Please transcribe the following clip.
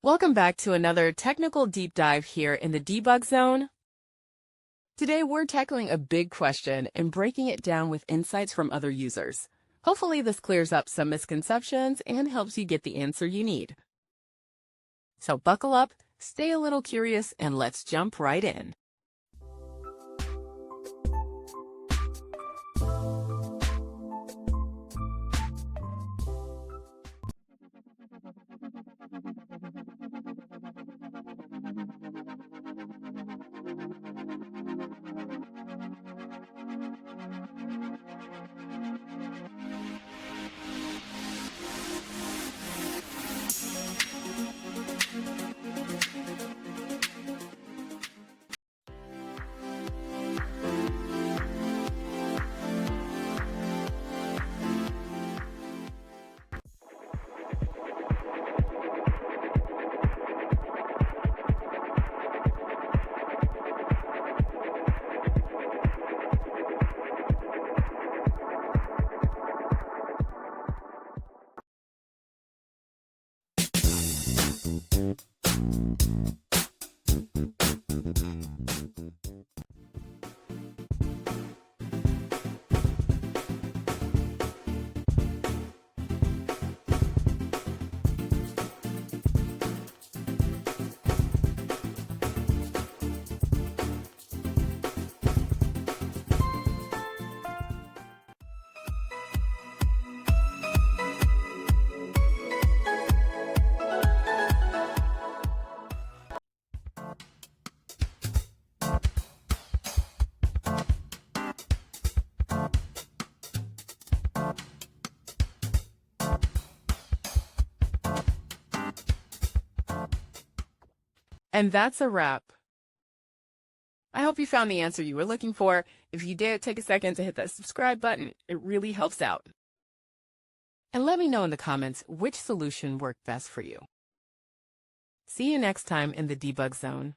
Welcome back to another technical deep dive here in the debug zone. Today we're tackling a big question and breaking it down with insights from other users. Hopefully this clears up some misconceptions and helps you get the answer you need. So buckle up, stay a little curious, and let's jump right in. And that's a wrap. I hope you found the answer you were looking for. If you did, take a second to hit that subscribe button. It really helps out. And let me know in the comments which solution worked best for you. See you next time in the debug zone.